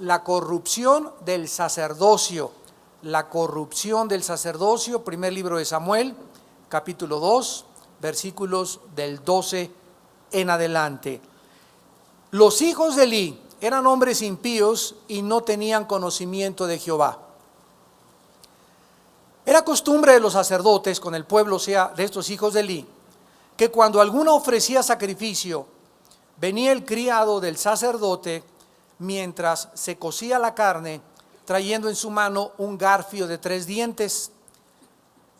la corrupción del sacerdocio. La corrupción del sacerdocio, primer libro de Samuel, capítulo 2, versículos del 12 en adelante. Los hijos de Elí eran hombres impíos y no tenían conocimiento de Jehová. Era costumbre de los sacerdotes con el pueblo, o sea, de estos hijos de Elí, que cuando alguno ofrecía sacrificio, venía el criado del sacerdote mientras se cocía la carne, trayendo en su mano un garfio de 3 dientes,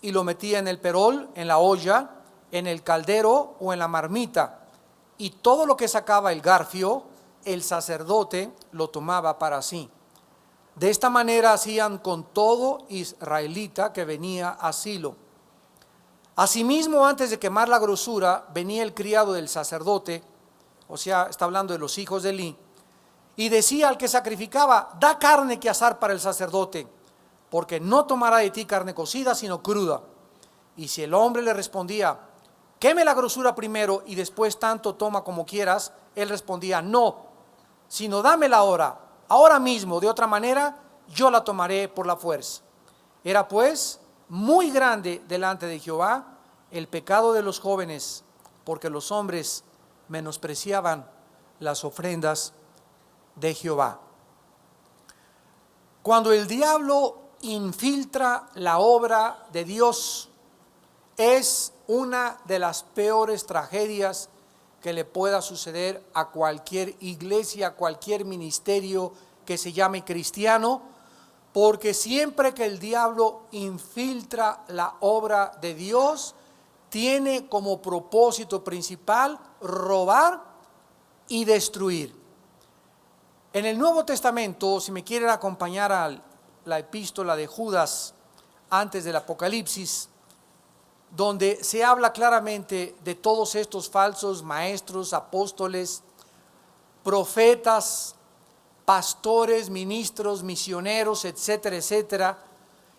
y lo metía en el perol, en la olla, en el caldero o en la marmita, y todo lo que sacaba el garfio, el sacerdote lo tomaba para sí. De esta manera hacían con todo israelita que venía a Silo. Asimismo, antes de quemar la grosura, venía el criado del sacerdote, o sea, está hablando de los hijos de Elí, y decía al que sacrificaba: da carne que asar para el sacerdote, porque no tomará de ti carne cocida, sino cruda. Y si el hombre le respondía: queme la grosura primero y después tanto toma como quieras, él respondía: no, sino dámela ahora mismo, de otra manera yo la tomaré por la fuerza. Era pues muy grande delante de Jehová el pecado de los jóvenes, porque los hombres menospreciaban las ofrendas de Jehová. Cuando el diablo infiltra la obra de Dios, es una de las peores tragedias que le pueda suceder a cualquier iglesia, a cualquier ministerio que se llame cristiano, porque siempre que el diablo infiltra la obra de Dios, tiene como propósito principal robar y destruir. En el Nuevo Testamento, si me quieren acompañar a la epístola de Judas antes del Apocalipsis, donde se habla claramente de todos estos falsos maestros, apóstoles, profetas, pastores, ministros, misioneros, etcétera, etcétera,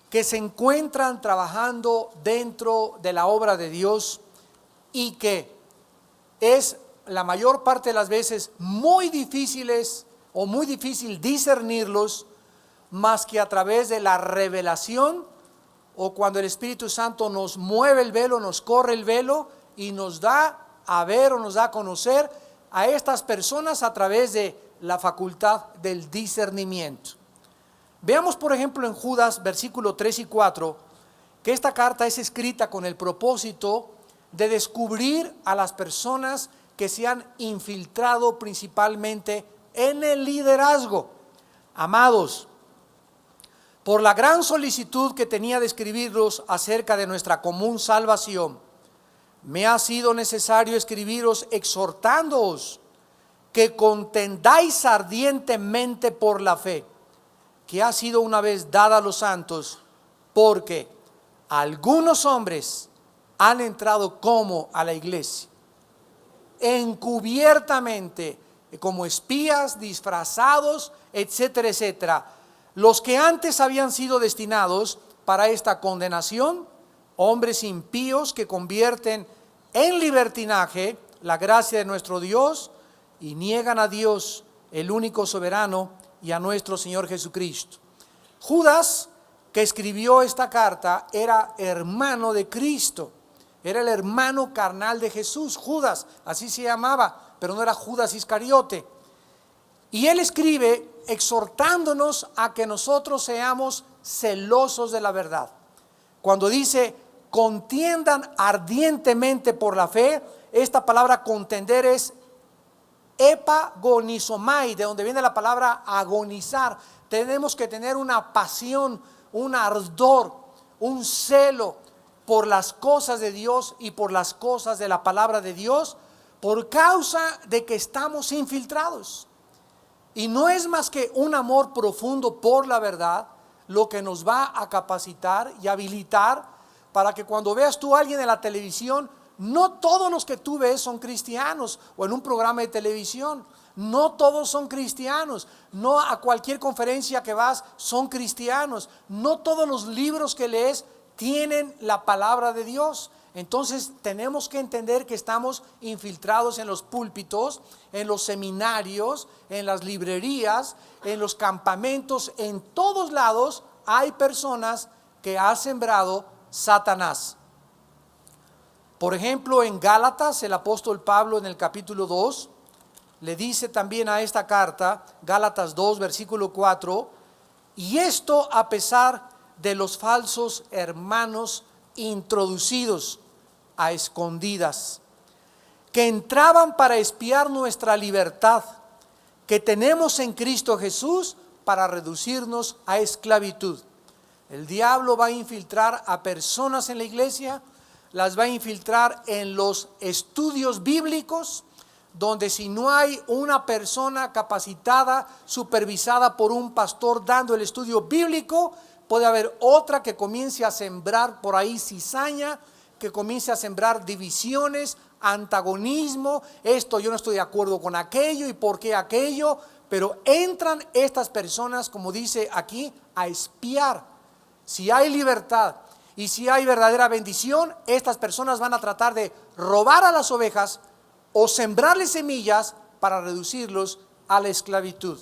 que se encuentran trabajando dentro de la obra de Dios y que es la mayor parte de las veces muy difíciles o muy difícil discernirlos, más que a través de la revelación, o cuando el Espíritu Santo nos mueve el velo, nos corre el velo y nos da a ver o nos da a conocer a estas personas a través de la facultad del discernimiento. Veamos por ejemplo en Judas versículo 3 y 4 que esta carta es escrita con el propósito de descubrir a las personas que se han infiltrado principalmente en el liderazgo. Amados, por la gran solicitud que tenía de escribirlos acerca de nuestra común salvación, me ha sido necesario escribiros exhortándoos que contendáis ardientemente por la fe que ha sido una vez dada a los santos, porque algunos hombres han entrado como a la iglesia, encubiertamente, como espías, disfrazados, etcétera, etcétera. Los que antes habían sido destinados para esta condenación, hombres impíos que convierten en libertinaje la gracia de nuestro Dios y niegan a Dios, el único soberano, y a nuestro Señor Jesucristo. Judas, que escribió esta carta, era hermano de Cristo, era el hermano carnal de Jesús. Judas, así se llamaba, pero no era Judas Iscariote. Y él escribe exhortándonos a que nosotros seamos celosos de la verdad. Cuando dice contiendan ardientemente por la fe, esta palabra contender es epagonizomai, de donde viene la palabra agonizar. Tenemos que tener una pasión, un ardor, un celo por las cosas de Dios y por las cosas de la palabra de Dios, por causa de que estamos infiltrados. Y no es más que un amor profundo por la verdad lo que nos va a capacitar y habilitar para que cuando veas tú a alguien en la televisión, no todos los que tú ves son cristianos, o en un programa de televisión, no todos son cristianos, no a cualquier conferencia que vas son cristianos, no todos los libros que lees tienen la palabra de Dios. Entonces tenemos que entender que estamos infiltrados en los púlpitos, en los seminarios, en las librerías, en los campamentos, en todos lados hay personas que ha sembrado Satanás. Por ejemplo, en Gálatas, el apóstol Pablo en el capítulo 2, le dice también a esta carta, Gálatas 2, versículo 4, y esto a pesar de los falsos hermanos introducidos a escondidas, que entraban para espiar nuestra libertad, que tenemos en Cristo Jesús para reducirnos a esclavitud. El diablo va a infiltrar a personas en la iglesia, las va a infiltrar en los estudios bíblicos, donde si no hay una persona capacitada, supervisada por un pastor dando el estudio bíblico, puede haber otra que comience a sembrar por ahí cizaña, que comience a sembrar divisiones, antagonismo, esto yo no estoy de acuerdo con aquello y por qué aquello, pero entran estas personas, como dice aquí, a espiar. Si hay libertad y si hay verdadera bendición, estas personas van a tratar de robar a las ovejas o sembrarles semillas para reducirlos a la esclavitud.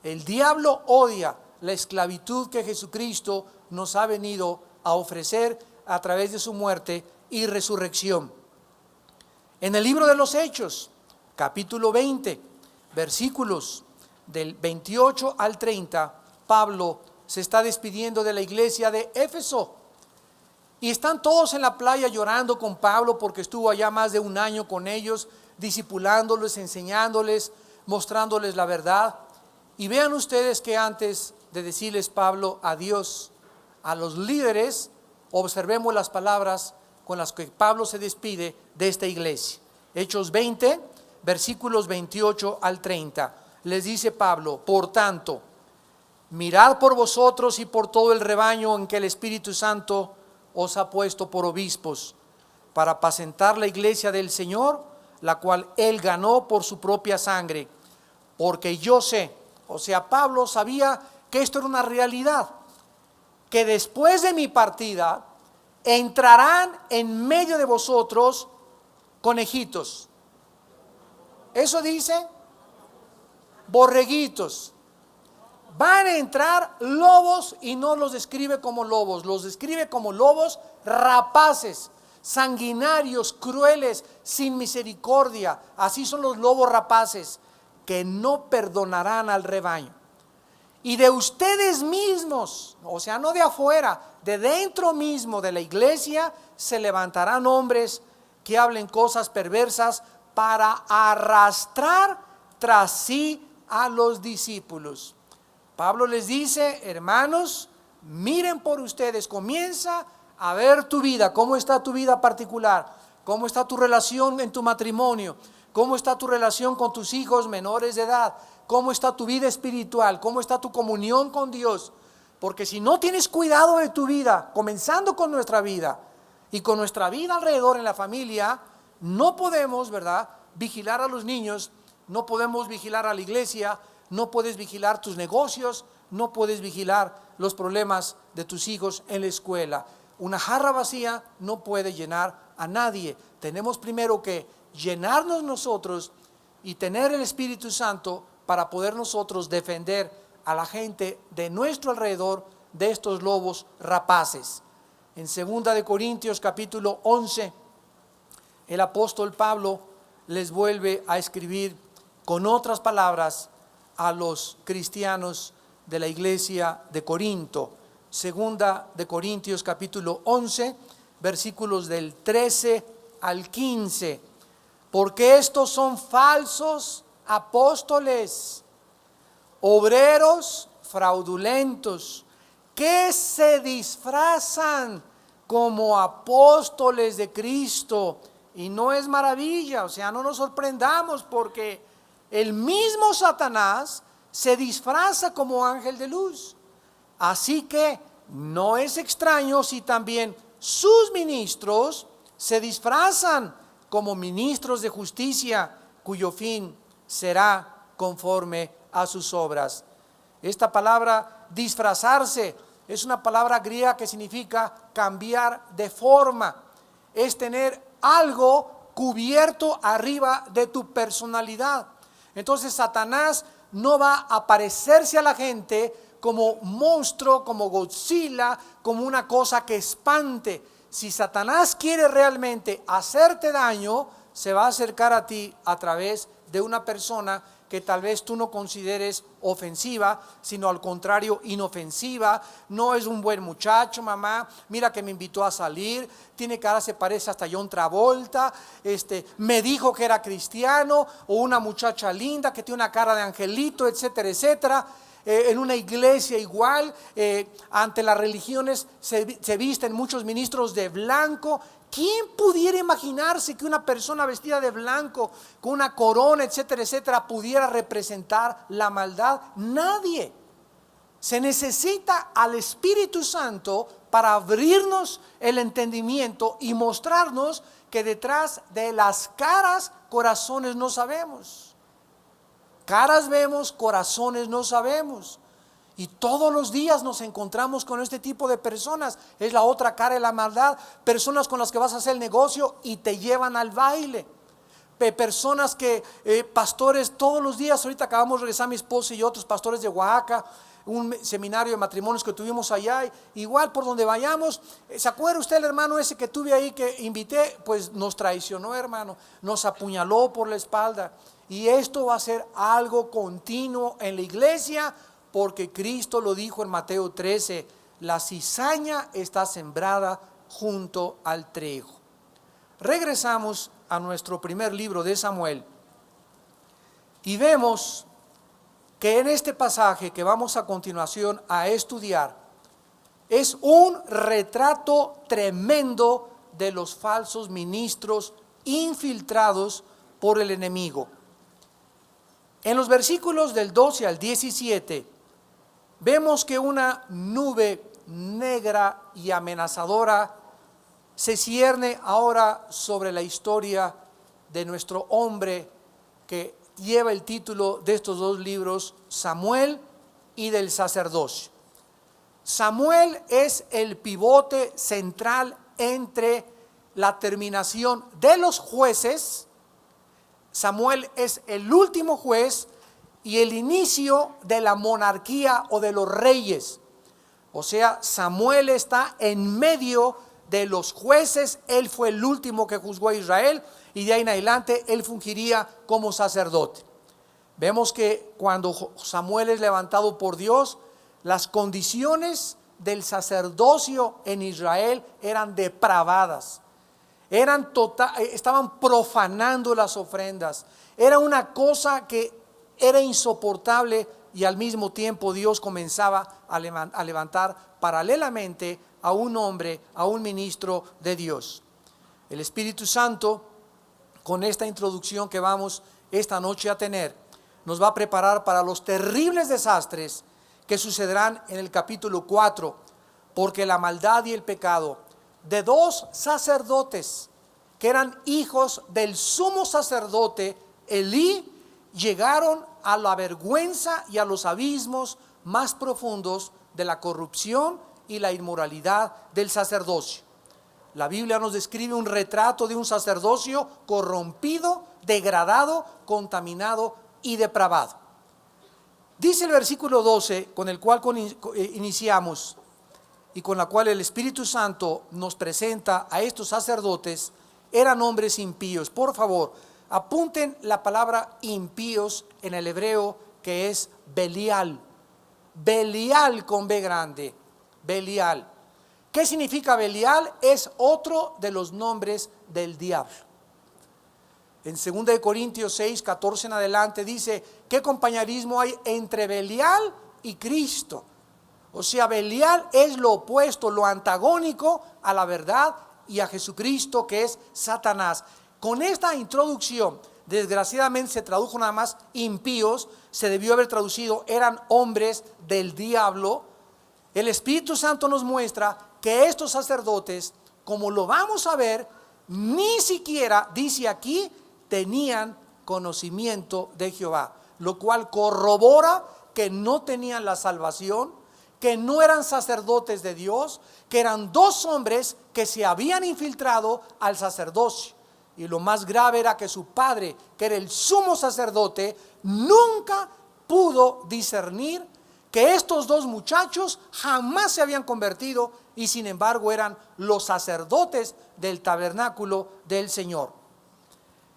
El diablo odia la esclavitud que Jesucristo nos ha venido a ofrecer a través de su muerte y resurrección. En el libro de los Hechos, capítulo 20, versículos del 28 al 30, Pablo se está despidiendo de la iglesia de Éfeso. Y están todos en la playa llorando con Pablo porque estuvo allá más de un año con ellos, discipulándoles, enseñándoles, mostrándoles la verdad. Y vean ustedes que antes de decirles Pablo adiós a los líderes, observemos las palabras con las que Pablo se despide de esta iglesia. Hechos 20, versículos 28 al 30. Les dice Pablo: por tanto, mirad por vosotros y por todo el rebaño en que el Espíritu Santo os ha puesto por obispos, para apacentar la iglesia del Señor, la cual él ganó por su propia sangre. Porque yo sé, o sea, Pablo sabía que esto era una realidad, que después de mi partida entrarán en medio de vosotros conejitos. Eso dice, borreguitos. Van a entrar lobos, y no los describe como lobos, los describe como lobos rapaces, sanguinarios, crueles, sin misericordia. Así son los lobos rapaces, que no perdonarán al rebaño. Y de ustedes mismos, o sea, no de afuera, de dentro mismo de la iglesia, se levantarán hombres que hablen cosas perversas para arrastrar tras sí a los discípulos. Pablo les dice: hermanos, miren por ustedes, comienza a ver tu vida, cómo está tu vida particular, cómo está tu relación en tu matrimonio, cómo está tu relación con tus hijos menores de edad, cómo está tu vida espiritual, cómo está tu comunión con Dios. Porque si no tienes cuidado de tu vida, comenzando con nuestra vida y con nuestra vida alrededor en la familia, no podemos, ¿verdad?, vigilar a los niños, no podemos vigilar a la iglesia, no puedes vigilar tus negocios, no puedes vigilar los problemas de tus hijos en la escuela. Una jarra vacía no puede llenar a nadie. Tenemos primero que llenarnos nosotros y tener el Espíritu Santo para poder nosotros defender a la gente de nuestro alrededor de estos lobos rapaces. En 2 de Corintios capítulo 11, el apóstol Pablo les vuelve a escribir con otras palabras a los cristianos de la iglesia de Corinto. 2 de Corintios capítulo 11, versículos del 13 al 15. Porque estos son falsos apóstoles, obreros fraudulentos, que se disfrazan como apóstoles de Cristo. Y no es maravilla, o sea, no nos sorprendamos, porque el mismo Satanás se disfraza como ángel de luz. Así que no es extraño si también sus ministros se disfrazan como ministros de justicia, cuyo fin será conforme a sus obras. Esta palabra disfrazarse es una palabra griega que significa cambiar de forma. es tener algo cubierto arriba de tu personalidad. Entonces Satanás no va a aparecerse a la gente como monstruo, como Godzilla, como una cosa que espante. Si Satanás quiere realmente hacerte daño, se va a acercar a ti a través de una persona que tal vez tú no consideres ofensiva, sino al contrario inofensiva. No es un buen muchacho, mamá, mira que me invitó a salir, tiene cara, se parece hasta John Travolta, me dijo que era cristiano, o una muchacha linda que tiene una cara de angelito, etcétera, etcétera. En una iglesia igual, ante las religiones se visten muchos ministros de blanco. ¿Quién pudiera imaginarse que una persona vestida de blanco, con una corona, etcétera, etcétera, pudiera representar la maldad? Nadie. Se necesita al Espíritu Santo para abrirnos el entendimiento y mostrarnos que detrás de las caras, corazones no sabemos. Caras vemos, corazones no sabemos. Y todos los días nos encontramos con este tipo de personas. Es la otra cara de la maldad. Personas con las que vas a hacer el negocio y te llevan al baile. Personas que, pastores, todos los días, ahorita acabamos de regresar mi esposa y otros pastores de Oaxaca, un seminario de matrimonios que tuvimos allá. Igual por donde vayamos, ¿se acuerda usted el hermano ese que tuve ahí que invité? Pues nos traicionó, hermano, nos apuñaló por la espalda. Y esto va a ser algo continuo en la iglesia, porque Cristo lo dijo en Mateo 13, la cizaña está sembrada junto al trigo. Regresamos a nuestro primer libro de Samuel y vemos que en este pasaje que vamos a continuación a estudiar es un retrato tremendo de los falsos ministros infiltrados por el enemigo. En los versículos del 12 al 17 vemos que una nube negra y amenazadora se cierne ahora sobre la historia de nuestro hombre que lleva el título de estos dos libros, Samuel y del sacerdocio. Samuel es el pivote central entre la terminación de los jueces. Samuel es el último juez y el inicio de la monarquía o de los reyes. O sea, Samuel está en medio de los jueces. Él fue el último que juzgó a Israel y de ahí en adelante él fungiría como sacerdote. Vemos que cuando Samuel es levantado por Dios, las condiciones del sacerdocio en Israel eran depravadas. Estaban profanando las ofrendas. Era una cosa que era insoportable y al mismo tiempo Dios comenzaba a levantar paralelamente a un hombre, a un ministro de Dios. El Espíritu Santo, con esta introducción que vamos esta noche a tener, nos va a preparar para los terribles desastres que sucederán en el capítulo 4, porque la maldad y el pecado de dos sacerdotes que eran hijos del sumo sacerdote Elí llegaron a la vergüenza y a los abismos más profundos de la corrupción y la inmoralidad del sacerdocio. La Biblia nos describe un retrato de un sacerdocio corrompido, degradado, contaminado y depravado. Dice el versículo 12, con el cual iniciamos y con la cual el Espíritu Santo nos presenta a estos sacerdotes, eran hombres impíos. Por favor, apunten la palabra impíos en el hebreo, que es Belial. Belial con B grande, Belial. ¿Qué significa Belial? Es otro de los nombres del diablo. En 2 Corintios 6, 14 en adelante dice, ¿qué compañerismo hay entre Belial y Cristo? O sea, Belial es lo opuesto, lo antagónico a la verdad y a Jesucristo, que es Satanás. Con esta introducción, desgraciadamente se tradujo nada más impíos, se debió haber traducido eran hombres del diablo. El Espíritu Santo nos muestra que estos sacerdotes, como lo vamos a ver, ni siquiera, dice aquí, tenían conocimiento de Jehová, lo cual corrobora que no tenían la salvación, que no eran sacerdotes de Dios, que eran dos hombres que se habían infiltrado al sacerdocio. Y lo más grave era que su padre, que era el sumo sacerdote, nunca pudo discernir que estos dos muchachos jamás se habían convertido y sin embargo eran los sacerdotes del tabernáculo del Señor.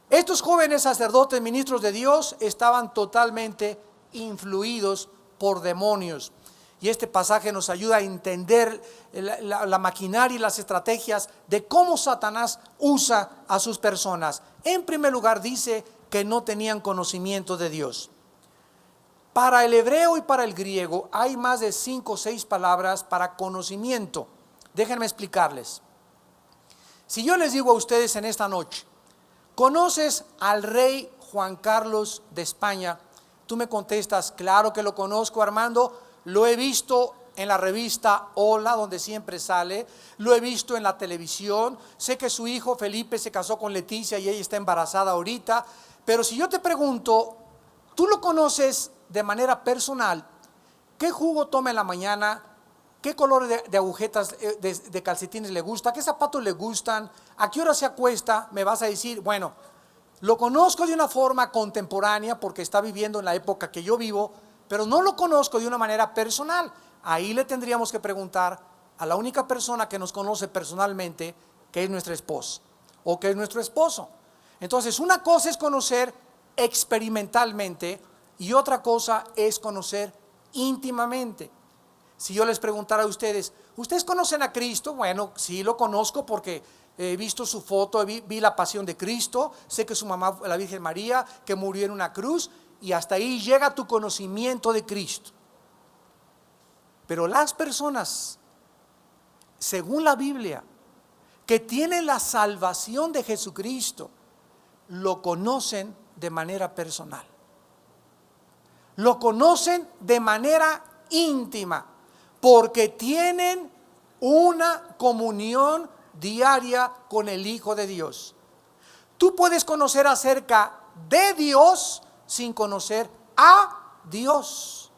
Estos jóvenes sacerdotes, ministros de Dios, estaban totalmente influidos por demonios. Y este pasaje nos ayuda a entender la maquinaria y las estrategias de cómo Satanás usa a sus personas. En primer lugar, dice que no tenían conocimiento de Dios. Para el hebreo y para el griego hay más de 5 o 6 palabras para conocimiento. Déjenme explicarles. Si yo les digo a ustedes en esta noche, ¿conoces al rey Juan Carlos de España? Tú me contestas, claro que lo conozco, Armando. Lo he visto en la revista Hola, donde siempre sale. Lo he visto en la televisión. Sé que su hijo Felipe se casó con Leticia y ella está embarazada ahorita. Pero si yo te pregunto, ¿tú lo conoces de manera personal? ¿Qué jugo toma en la mañana? ¿Qué color de agujetas de calcetines le gusta? ¿Qué zapatos le gustan? ¿A qué hora se acuesta? Me vas a decir, bueno, lo conozco de una forma contemporánea porque está viviendo en la época que yo vivo, pero no lo conozco de una manera personal. Ahí le tendríamos que preguntar a la única persona que nos conoce personalmente, que es nuestra esposa o que es nuestro esposo. Entonces, una cosa es conocer experimentalmente y otra cosa es conocer íntimamente. Si yo les preguntara a ustedes, ¿ustedes conocen a Cristo? Bueno, sí lo conozco porque he visto su foto, vi la pasión de Cristo, sé que su mamá fue la Virgen María, que murió en una cruz, y hasta ahí llega tu conocimiento de Cristo. Pero las personas, según la Biblia, que tienen la salvación de Jesucristo, lo conocen de manera personal. Lo conocen de manera íntima, porque tienen una comunión diaria con el Hijo de Dios. Tú puedes conocer acerca de Dios sin conocer a Dios.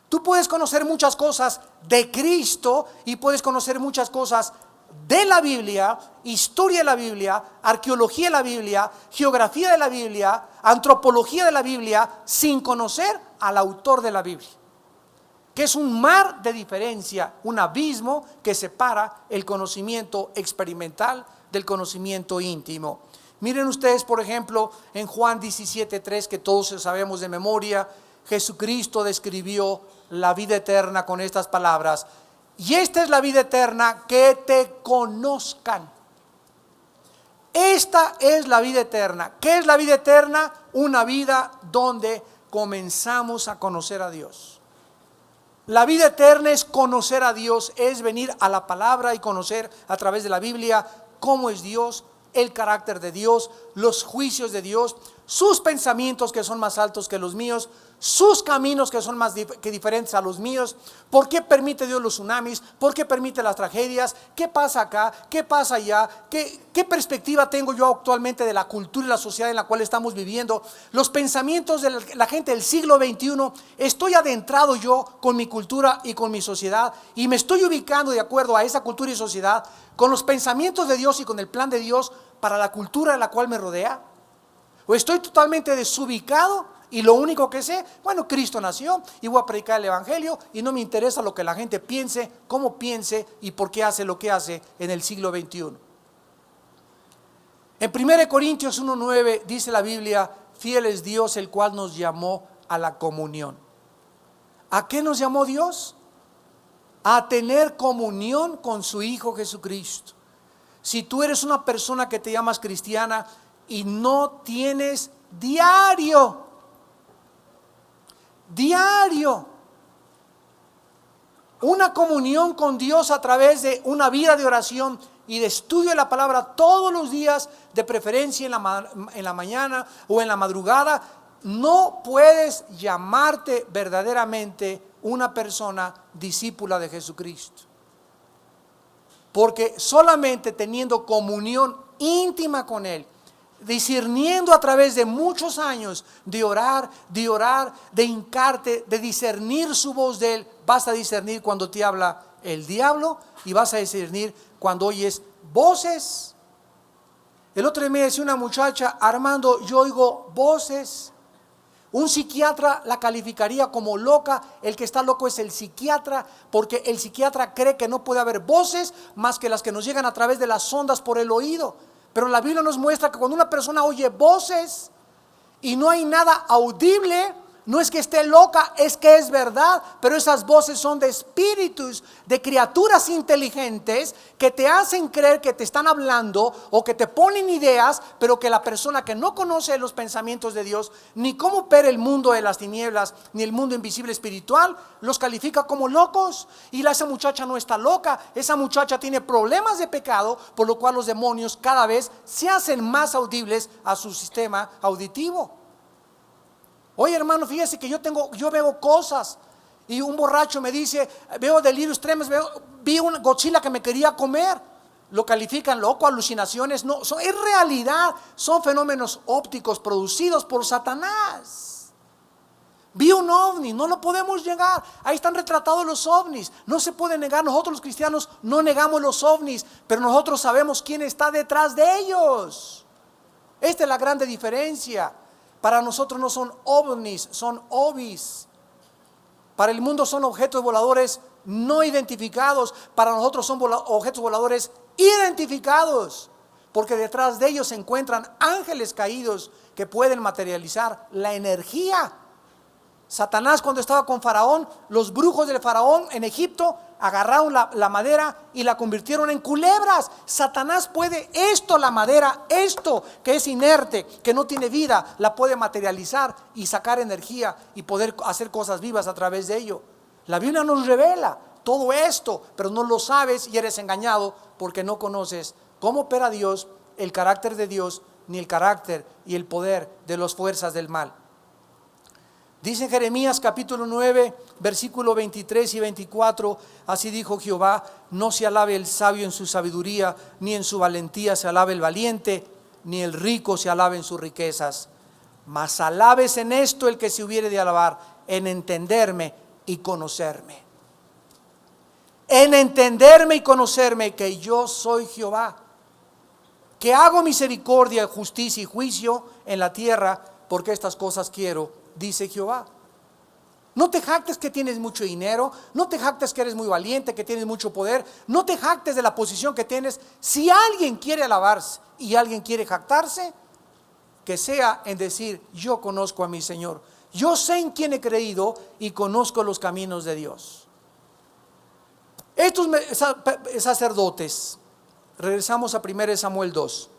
Tú puedes conocer muchas cosas de Cristo y puedes conocer muchas cosas de la Biblia, historia de la Biblia, arqueología de la Biblia, geografía de la Biblia, antropología de la Biblia, sin conocer al autor de la Biblia, que es un mar de diferencia, un abismo que separa el conocimiento experimental del conocimiento íntimo. Miren ustedes, por ejemplo, en Juan 17:3, que todos sabemos de memoria, Jesucristo describió la vida eterna con estas palabras: y esta es la vida eterna, que te conozcan. Esta es la vida eterna. ¿Qué es la vida eterna? Una vida donde comenzamos a conocer a Dios. La vida eterna es conocer a Dios, es venir a la palabra y conocer a través de la Biblia cómo es Dios, el carácter de Dios, los juicios de Dios, sus pensamientos que son más altos que los míos, sus caminos que son más diferentes a los míos. ¿Por qué permite Dios los tsunamis? ¿Por qué permite las tragedias? ¿Qué pasa acá? ¿Qué pasa allá? ¿Qué perspectiva tengo yo actualmente de la cultura y la sociedad en la cual estamos viviendo? Los pensamientos de la gente del siglo XXI. Estoy adentrado yo con mi cultura y con mi sociedad y me estoy ubicando de acuerdo a esa cultura y sociedad, con los pensamientos de Dios y con el plan de Dios para la cultura en la cual me rodea. ¿O estoy totalmente desubicado y lo único que sé, bueno, Cristo nació y voy a predicar el evangelio y no me interesa lo que la gente piense, cómo piense y por qué hace lo que hace en el siglo XXI? En 1 Corintios 1:9 dice la Biblia: fiel es Dios, el cual nos llamó a la comunión. ¿A qué nos llamó Dios? A tener comunión con su Hijo Jesucristo. Si tú eres una persona que te llamas cristiana y no tienes diario una comunión con Dios a través de una vida de oración y de estudio de la palabra todos los días, de preferencia en la mañana o en la madrugada, no puedes llamarte verdaderamente una persona discípula de Jesucristo. Porque solamente teniendo comunión íntima con Él, discerniendo a través de muchos años de orar, de hincarte, de discernir su voz de Él vas a discernir cuando te habla el diablo y vas a discernir cuando oyes voces. El otro día me decía una muchacha: Armando, yo oigo voces. Un psiquiatra la calificaría como loca. El que está loco es el psiquiatra, porque el psiquiatra cree que no puede haber voces más que las que nos llegan a través de las ondas por el oído. Pero la Biblia nos muestra que cuando una persona oye voces y no hay nada audible, no es que esté loca, es que es verdad. Pero esas voces son de espíritus, de criaturas inteligentes que te hacen creer que te están hablando o que te ponen ideas, pero que la persona que no conoce los pensamientos de Dios, ni cómo opera el mundo de las tinieblas, ni el mundo invisible espiritual, los califica como locos. Y esa muchacha no está loca, esa muchacha tiene problemas de pecado, por lo cual los demonios cada vez se hacen más audibles a su sistema auditivo. Oye, hermano, fíjese que yo veo cosas. Y un borracho me dice: veo delirios tremendos, vi una Godzilla que me quería comer. Lo califican loco, alucinaciones. No, es realidad. Son fenómenos ópticos producidos por Satanás. Vi un ovni, no lo podemos negar. Ahí están retratados los ovnis. No se puede negar. Nosotros los cristianos no negamos los ovnis, pero nosotros sabemos quién está detrás de ellos. Esta es la grande diferencia. Para nosotros no son ovnis, son ovis. Para el mundo son objetos voladores no identificados. Para nosotros son objetos voladores identificados, porque detrás de ellos se encuentran ángeles caídos que pueden materializar la energía. Satanás, cuando estaba con Faraón, los brujos del Faraón en Egipto agarraron la madera y la convirtieron en culebras. Satanás puede esto, la madera, esto que es inerte, que no tiene vida, la puede materializar y sacar energía y poder hacer cosas vivas a través de ello. La Biblia nos revela todo esto, pero no lo sabes y eres engañado porque no conoces cómo opera Dios, el carácter de Dios, ni el carácter y el poder de las fuerzas del mal. Dice en Jeremías capítulo 9, versículo 23 y 24: así dijo Jehová: no se alabe el sabio en su sabiduría, ni en su valentía se alabe el valiente, ni el rico se alabe en sus riquezas. Mas alabes en esto el que se hubiere de alabar, en entenderme y conocerme. En entenderme y conocerme, que yo soy Jehová, que hago misericordia, justicia y juicio en la tierra, porque estas cosas quiero, dice Jehová. No te jactes que tienes mucho dinero, no te jactes que eres muy valiente, que tienes mucho poder, no te jactes de la posición que tienes. Si alguien quiere alabarse y alguien quiere jactarse, que sea en decir: yo conozco a mi Señor, yo sé en quién he creído y conozco los caminos de Dios. Estos sacerdotes, regresamos a 1 Samuel 2.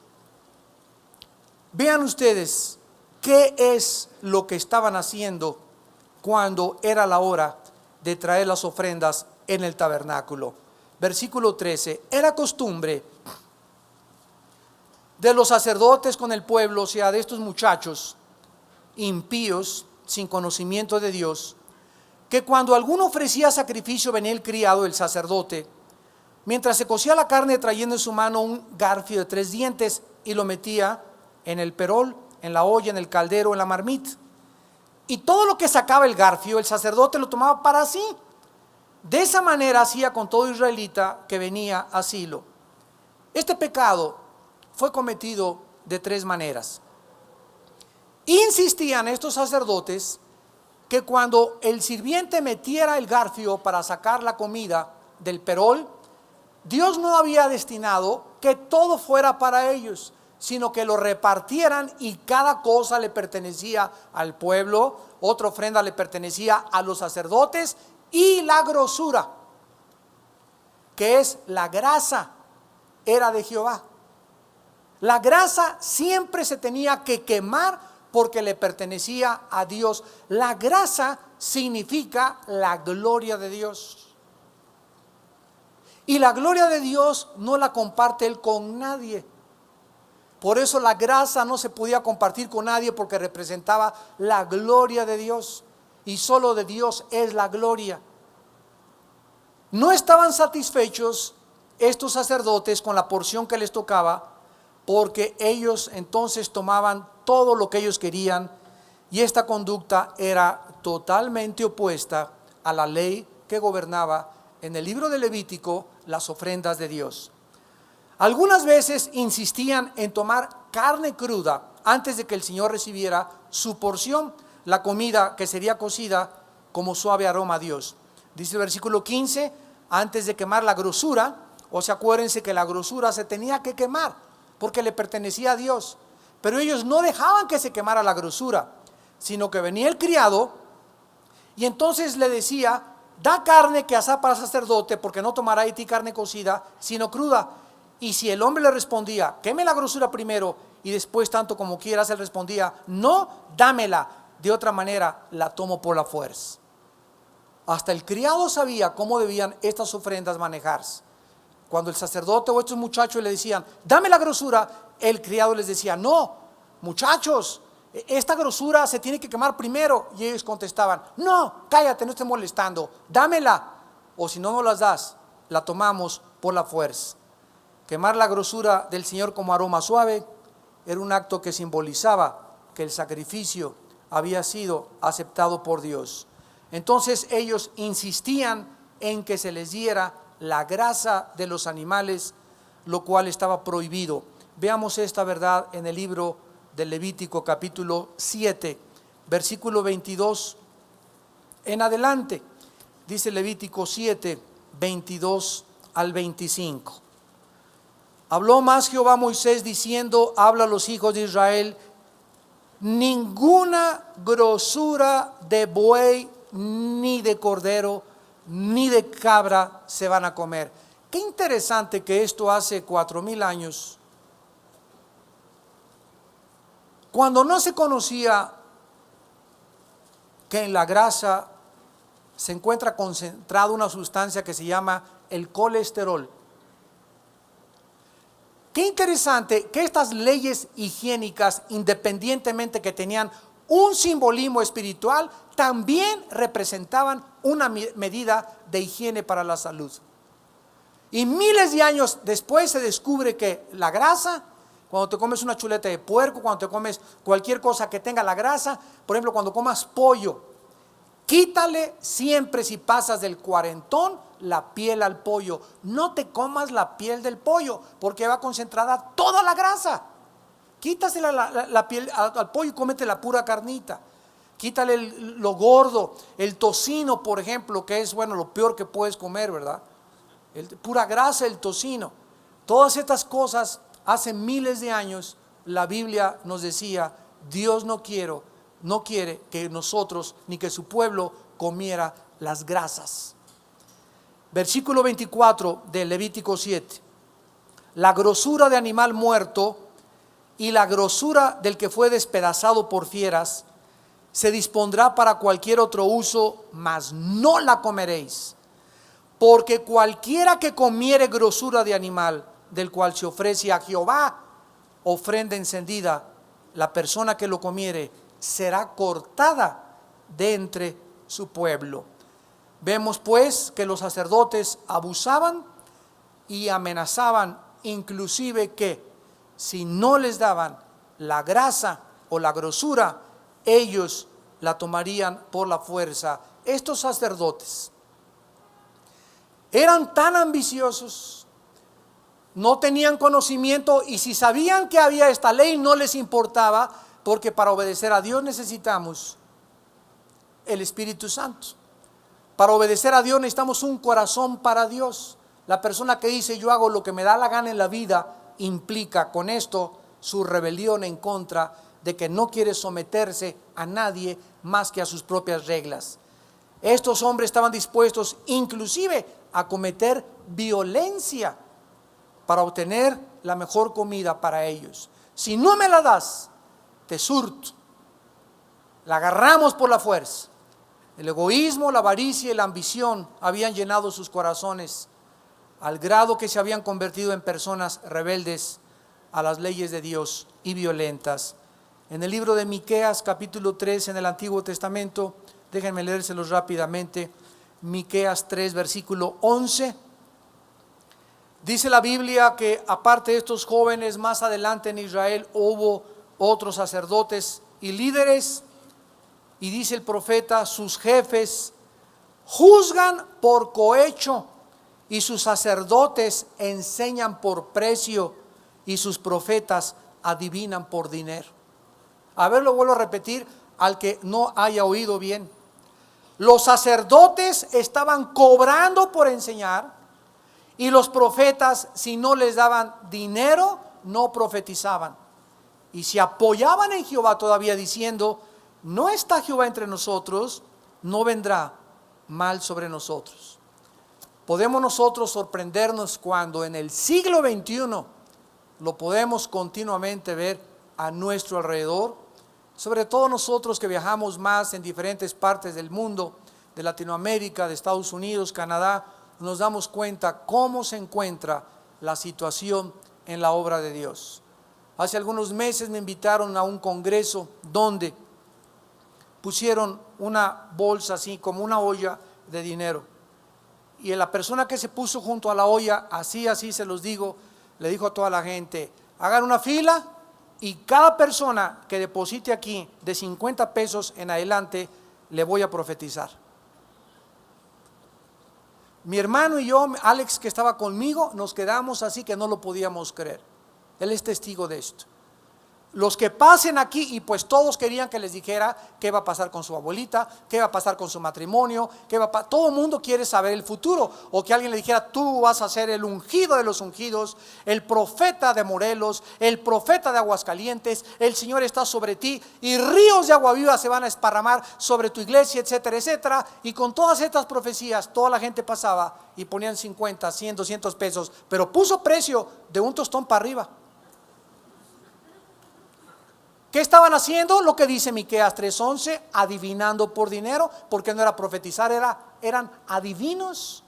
Vean ustedes qué es lo que estaban haciendo cuando era la hora de traer las ofrendas en el tabernáculo. Versículo 13: era costumbre de los sacerdotes con el pueblo, o sea, de estos muchachos impíos, sin conocimiento de Dios, que cuando alguno ofrecía sacrificio, venía el criado, el sacerdote, mientras se cocía la carne, trayendo en su mano un garfio de 3 dientes, y lo metía en el perol, en la olla, en el caldero, en la marmita. Y todo lo que sacaba el garfio, el sacerdote lo tomaba para sí. De esa manera hacía con todo israelita que venía a Silo. Este pecado fue cometido de 3 maneras. Insistían estos sacerdotes que cuando el sirviente metiera el garfio para sacar la comida del perol, Dios no había destinado que todo fuera para ellos, sino que lo repartieran y cada cosa le pertenecía al pueblo. Otra ofrenda le pertenecía a los sacerdotes, y la grosura, que es la grasa, era de Jehová. La grasa siempre se tenía que quemar porque le pertenecía a Dios. La grasa significa la gloria de Dios, y la gloria de Dios no la comparte Él con nadie. Por eso la grasa no se podía compartir con nadie, porque representaba la gloria de Dios, y solo de Dios es la gloria. No estaban satisfechos estos sacerdotes con la porción que les tocaba, porque ellos entonces tomaban todo lo que ellos querían, y esta conducta era totalmente opuesta a la ley que gobernaba en el libro de Levítico las ofrendas de Dios. Algunas veces insistían en tomar carne cruda antes de que el Señor recibiera su porción, la comida que sería cocida como suave aroma a Dios. Dice el versículo 15, antes de quemar la grosura, o sea, acuérdense que la grosura se tenía que quemar porque le pertenecía a Dios. Pero ellos no dejaban que se quemara la grosura, sino que venía el criado y entonces le decía: da carne que asá para sacerdote, porque no tomará de ti carne cocida, sino cruda. Y si el hombre le respondía: queme la grosura primero y después tanto como quieras, él respondía: no, dámela, de otra manera la tomo por la fuerza. Hasta el criado sabía cómo debían estas ofrendas manejarse. Cuando el sacerdote o estos muchachos le decían: dame la grosura, el criado les decía: no, muchachos, esta grosura se tiene que quemar primero. Y ellos contestaban: no, cállate, no estés molestando, dámela, o si no nos las das, la tomamos por la fuerza. Quemar la grosura del Señor como aroma suave era un acto que simbolizaba que el sacrificio había sido aceptado por Dios. Entonces ellos insistían en que se les diera la grasa de los animales, lo cual estaba prohibido. Veamos esta verdad en el libro de Levítico capítulo 7, versículo 22 en adelante. Dice Levítico 7, 22 al 25. Habló más Jehová a Moisés diciendo: habla a los hijos de Israel, ninguna grosura de buey, ni de cordero, ni de cabra se van a comer. Qué interesante que esto hace 4000 años, cuando no se conocía que en la grasa se encuentra concentrada una sustancia que se llama el colesterol. Qué interesante que estas leyes higiénicas, independientemente que tenían un simbolismo espiritual, también representaban una medida de higiene para la salud. Y miles de años después se descubre que la grasa, cuando te comes una chuleta de puerco, cuando te comes cualquier cosa que tenga la grasa, por ejemplo, cuando comas pollo, quítale siempre, si pasas del 40, la piel al pollo. No te comas la piel del pollo, porque va concentrada toda la grasa. Quítasela la piel al pollo y cómete la pura carnita. Quítale lo gordo, el tocino, por ejemplo, que es, bueno, lo peor que puedes comer, ¿verdad? Pura grasa, el tocino. Todas estas cosas, hace miles de años, la Biblia nos decía: Dios no quiere que nosotros ni que su pueblo comiera las grasas. Versículo 24 de Levítico 7. La grosura de animal muerto y la grosura del que fue despedazado por fieras se dispondrá para cualquier otro uso, mas no la comeréis. Porque cualquiera que comiere grosura de animal, del cual se ofrece a Jehová ofrenda encendida, la persona que lo comiere será cortada de entre su pueblo. Vemos pues que los sacerdotes abusaban y amenazaban, inclusive que si no les daban la grasa o la grosura, ellos la tomarían por la fuerza. Estos sacerdotes eran tan ambiciosos, no tenían conocimiento, y si sabían que había esta ley no les importaba, porque para obedecer a Dios necesitamos el Espíritu Santo. Para obedecer a Dios necesitamos un corazón para Dios. La persona que dice yo hago lo que me da la gana en la vida, implica con esto su rebelión en contra de que no quiere someterse a nadie más que a sus propias reglas. Estos hombres estaban dispuestos inclusive a cometer violencia para obtener la mejor comida para ellos. Si no me la das, te surto. La agarramos por la fuerza. El egoísmo, la avaricia y la ambición habían llenado sus corazones al grado que se habían convertido en personas rebeldes a las leyes de Dios y violentas. En el libro de Miqueas capítulo 3 en el Antiguo Testamento, déjenme leérselos rápidamente. Miqueas 3 versículo 11. Dice la Biblia que aparte de estos jóvenes, más adelante en Israel hubo otros sacerdotes y líderes. Y dice el profeta, sus jefes, juzgan por cohecho y sus sacerdotes enseñan por precio y sus profetas adivinan por dinero. A ver, lo vuelvo a repetir al que no haya oído bien. Los sacerdotes estaban cobrando por enseñar y los profetas, si no les daban dinero, no profetizaban. Y se apoyaban en Jehová todavía diciendo: no está Jehová entre nosotros, no vendrá mal sobre nosotros. Podemos nosotros sorprendernos cuando en el siglo XXI lo podemos continuamente ver a nuestro alrededor, sobre todo nosotros que viajamos más en diferentes partes del mundo, de Latinoamérica, de Estados Unidos, Canadá, nos damos cuenta cómo se encuentra la situación en la obra de Dios. Hace algunos meses me invitaron a un congreso donde pusieron una bolsa así como una olla de dinero, y la persona que se puso junto a la olla, así se los digo, le dijo a toda la gente: hagan una fila y cada persona que deposite aquí de 50 pesos en adelante le voy a profetizar. Mi hermano y yo, Alex, que estaba conmigo, nos quedamos así que no lo podíamos creer. Él es testigo de esto. Los que pasen aquí, y pues todos querían que les dijera qué va a pasar con su abuelita, qué va a pasar con su matrimonio, todo el mundo quiere saber el futuro, o que alguien le dijera: tú vas a ser el ungido de los ungidos, el profeta de Morelos, el profeta de Aguascalientes, el Señor está sobre ti y ríos de agua viva se van a esparramar sobre tu iglesia, etcétera, etcétera. Y con todas estas profecías toda la gente pasaba y ponían 50, 100, 200 pesos, pero puso precio de un tostón para arriba. ¿Qué estaban haciendo? Lo que dice Miqueas 3:11, adivinando por dinero, porque no era profetizar, eran adivinos.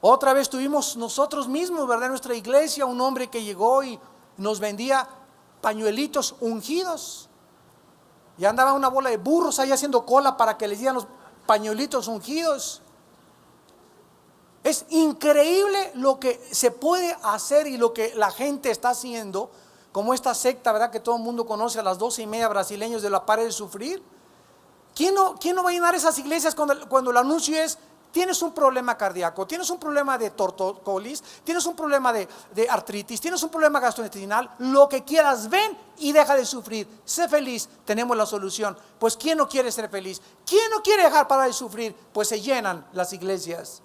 Otra vez tuvimos nosotros mismos, ¿verdad?, en nuestra iglesia, un hombre que llegó y nos vendía pañuelitos ungidos. Y andaba una bola de burros ahí haciendo cola para que les dieran los pañuelitos ungidos. Es increíble lo que se puede hacer y lo que la gente está haciendo. Como esta secta, ¿verdad?, que todo el mundo conoce, a las 12:30 brasileños de la Pare de Sufrir. ¿Quién no va a llenar esas iglesias cuando el anuncio es: tienes un problema cardíaco, tienes un problema de tortícolis, tienes un problema de artritis, tienes un problema gastrointestinal, lo que quieras, ven y deja de sufrir, sé feliz, tenemos la solución? Pues ¿quién no quiere ser feliz? ¿Quién no quiere dejar para de sufrir? Pues se llenan las iglesias.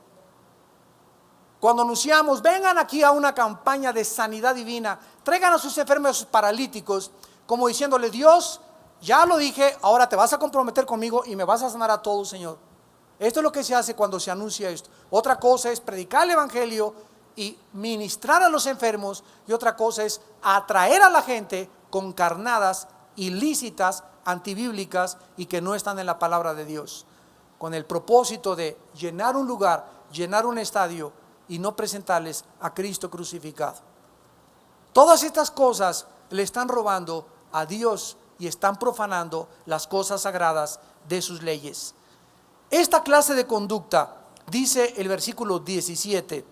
Cuando anunciamos: vengan aquí a una campaña de sanidad divina, traigan a sus enfermos, a sus paralíticos, como diciéndole: Dios, ya lo dije, ahora te vas a comprometer conmigo y me vas a sanar a todos, Señor. Esto es lo que se hace cuando se anuncia esto. Otra cosa es predicar el evangelio y ministrar a los enfermos, y otra cosa es atraer a la gente con carnadas ilícitas, antibíblicas y que no están en la palabra de Dios, con el propósito de llenar un lugar, llenar un estadio y no presentarles a Cristo crucificado. Todas estas cosas le están robando a Dios y están profanando las cosas sagradas de sus leyes. Esta clase de conducta, dice el versículo 17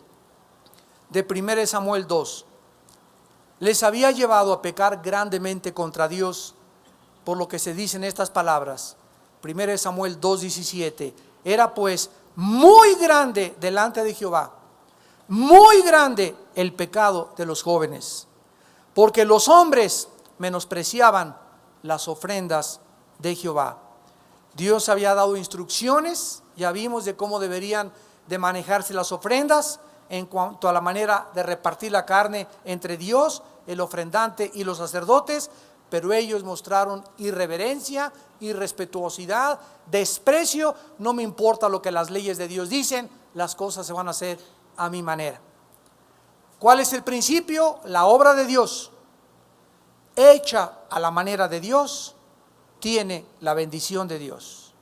de 1 Samuel 2, les había llevado a pecar grandemente contra Dios, por lo que se dicen estas palabras. 1 Samuel 2:17, era pues muy grande delante de Jehová, muy grande el pecado de los jóvenes, porque los hombres menospreciaban las ofrendas de Jehová. Dios había dado instrucciones, ya vimos de cómo deberían de manejarse las ofrendas en cuanto a la manera de repartir la carne entre Dios, el ofrendante y los sacerdotes, pero ellos mostraron irreverencia, irrespetuosidad, desprecio. No me importa lo que las leyes de Dios dicen, las cosas se van a hacer a mi manera. ¿Cuál es el principio? La obra de Dios, hecha a la manera de Dios, tiene la bendición de Dios.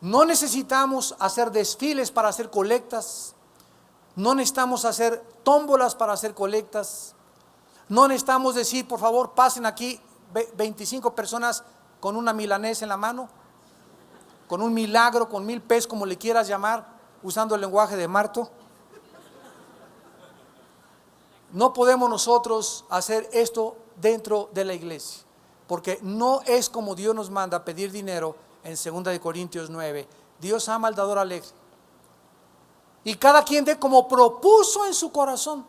No necesitamos hacer desfiles para hacer colectas, no necesitamos hacer tómbolas para hacer colectas, no necesitamos decir: por favor pasen aquí 25 personas con una milanesa en la mano, con un milagro, con 1000 pesos, como le quieras llamar, usando el lenguaje de Marto. No podemos nosotros hacer esto dentro de la iglesia, porque no es como Dios nos manda pedir dinero en 2 Corintios 9. Dios ama al dador alegre. Y cada quien dé como propuso en su corazón.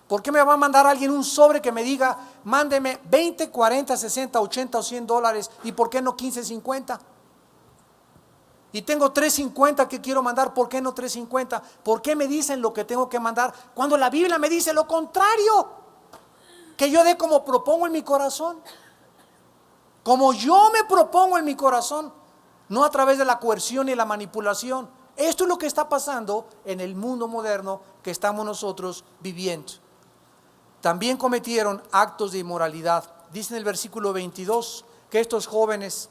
¿Por qué me va a mandar alguien un sobre que me diga, mándeme 20, 40, 60, 80 o $100? ¿Y por qué no 15, 50? Y tengo 350 que quiero mandar, ¿por qué no 350? ¿Por qué me dicen lo que tengo que mandar cuando la Biblia me dice lo contrario? Que yo dé como propongo en mi corazón. Como yo me propongo en mi corazón, no a través de la coerción y la manipulación. Esto es lo que está pasando en el mundo moderno que estamos nosotros viviendo. También cometieron actos de inmoralidad. Dice en el versículo 22 que estos jóvenes,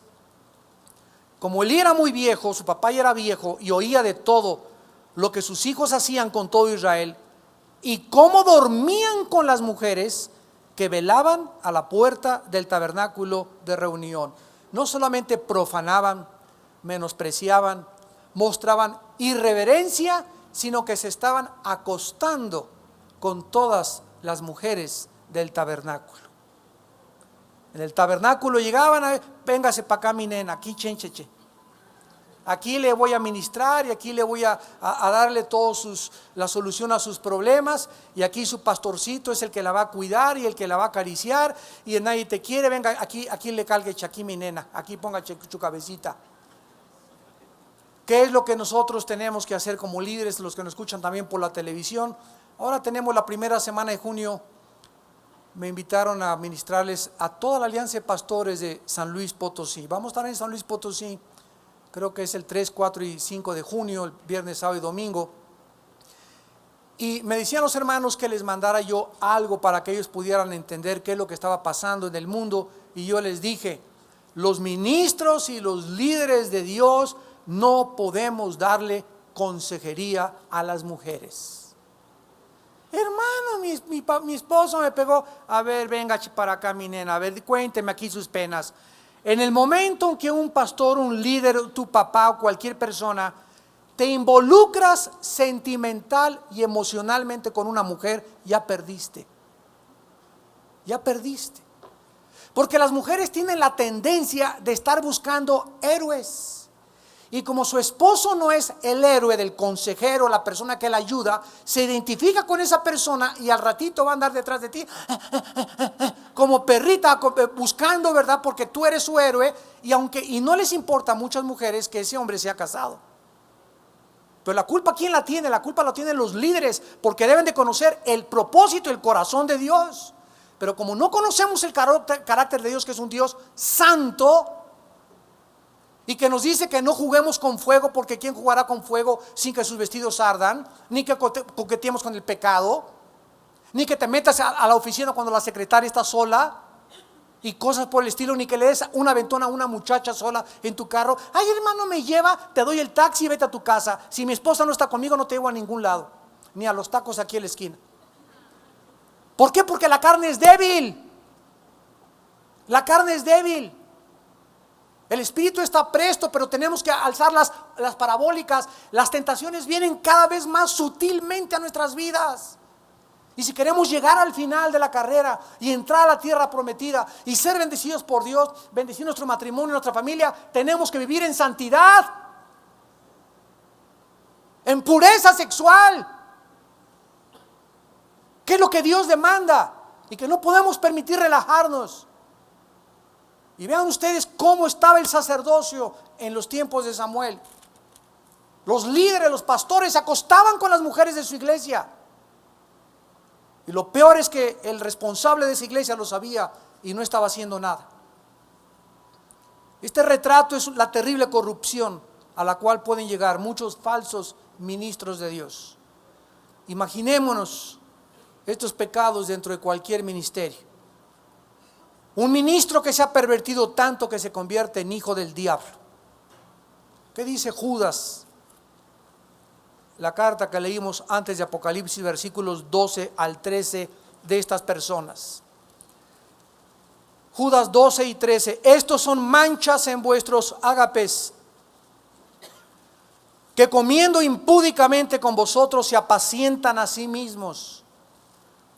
como él era muy viejo, su papá ya era viejo y oía de todo lo que sus hijos hacían con todo Israel y cómo dormían con las mujeres que velaban a la puerta del tabernáculo de reunión. No solamente profanaban, menospreciaban, mostraban irreverencia, sino que se estaban acostando con todas las mujeres del tabernáculo. En el tabernáculo llegaban a ver, véngase para acá mi nena, aquí chencheche. Aquí le voy a ministrar y aquí le voy a darle la solución a sus problemas. Y aquí su pastorcito es el que la va a cuidar y el que la va a acariciar. Y nadie te quiere, venga, aquí le calgue, aquí mi nena, aquí ponga su cabecita. ¿Qué es lo que nosotros tenemos que hacer como líderes, los que nos escuchan también por la televisión? Ahora tenemos la primera semana de junio. Me invitaron a ministrarles a toda la alianza de pastores de San Luis Potosí. Vamos a estar en San Luis Potosí, creo que es el 3, 4 y 5 de junio, el viernes, sábado y domingo. Y me decían los hermanos que les mandara yo algo para que ellos pudieran entender qué es lo que estaba pasando en el mundo. Y yo les dije, los ministros y los líderes de Dios no podemos darle consejería a las mujeres. Hermano, mi esposo me pegó. A ver, venga para acá mi nena, a ver, cuénteme aquí sus penas. En el momento en que un pastor, un líder, tu papá o cualquier persona te involucras sentimental y emocionalmente con una mujer, ya perdiste. Ya perdiste. Porque las mujeres tienen la tendencia de estar buscando héroes. Y como su esposo no es el héroe del consejero, la persona que la ayuda, se identifica con esa persona y al ratito va a andar detrás de ti como perrita buscando, ¿verdad? Porque tú eres su héroe. Y no les importa a muchas mujeres que ese hombre sea casado. Pero la culpa, ¿quién la tiene? La culpa la tienen los líderes, porque deben de conocer el propósito, el corazón de Dios. Pero como no conocemos el carácter de Dios, que es un Dios santo, y que nos dice que no juguemos con fuego, porque ¿quién jugará con fuego sin que sus vestidos ardan? Ni que coqueteemos con el pecado, ni que te metas a la oficina cuando la secretaria está sola y cosas por el estilo, ni que le des una aventona a una muchacha sola en tu carro. Ay, hermano, me lleva, te doy el taxi y vete a tu casa. Si mi esposa no está conmigo, no te llevo a ningún lado, ni a los tacos aquí en la esquina. ¿Por qué? Porque la carne es débil. La carne es débil. El espíritu está presto, pero tenemos que alzar las parabólicas. Las tentaciones vienen cada vez más sutilmente a nuestras vidas. Y si queremos llegar al final de la carrera y entrar a la tierra prometida y ser bendecidos por Dios, bendecir nuestro matrimonio, nuestra familia, tenemos que vivir en santidad, en pureza sexual, que es lo que Dios demanda y que no podemos permitir relajarnos. Y vean ustedes cómo estaba el sacerdocio en los tiempos de Samuel. Los líderes, los pastores se acostaban con las mujeres de su iglesia. Y lo peor es que el responsable de esa iglesia lo sabía y no estaba haciendo nada. Este retrato es la terrible corrupción a la cual pueden llegar muchos falsos ministros de Dios. Imaginémonos estos pecados dentro de cualquier ministerio. Un ministro que se ha pervertido tanto que se convierte en hijo del diablo. ¿Qué dice Judas? La carta que leímos antes de Apocalipsis, versículos 12 al 13 de estas personas. Judas 12 y 13. Estos son manchas en vuestros ágapes, que comiendo impúdicamente con vosotros se apacientan a sí mismos.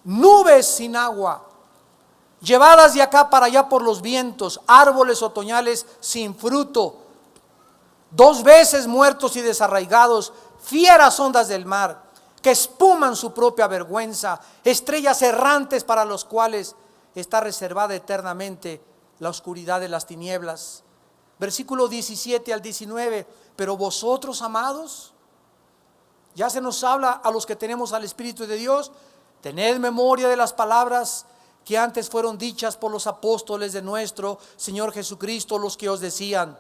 Nubes sin agua, llevadas de acá para allá por los vientos, árboles otoñales sin fruto, 2 veces muertos y desarraigados, fieras ondas del mar, que espuman su propia vergüenza, estrellas errantes para los cuales está reservada eternamente la oscuridad de las tinieblas. Versículo 17 al 19, pero vosotros, amados, ya se nos habla a los que tenemos al Espíritu de Dios, tened memoria de las palabras que antes fueron dichas por los apóstoles de nuestro Señor Jesucristo, los que os decían: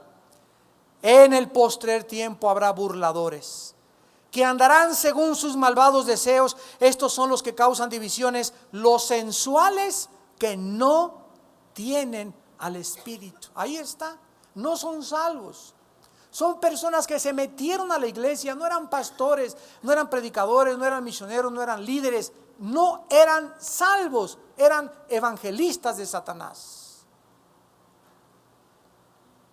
en el postrer tiempo habrá burladores, que andarán según sus malvados deseos. Estos son los que causan divisiones, los sensuales que no tienen al Espíritu. Ahí está, no son salvos. Son personas que se metieron a la iglesia, no eran pastores, no eran predicadores, no eran misioneros, no eran líderes, no eran salvos, eran evangelistas de Satanás.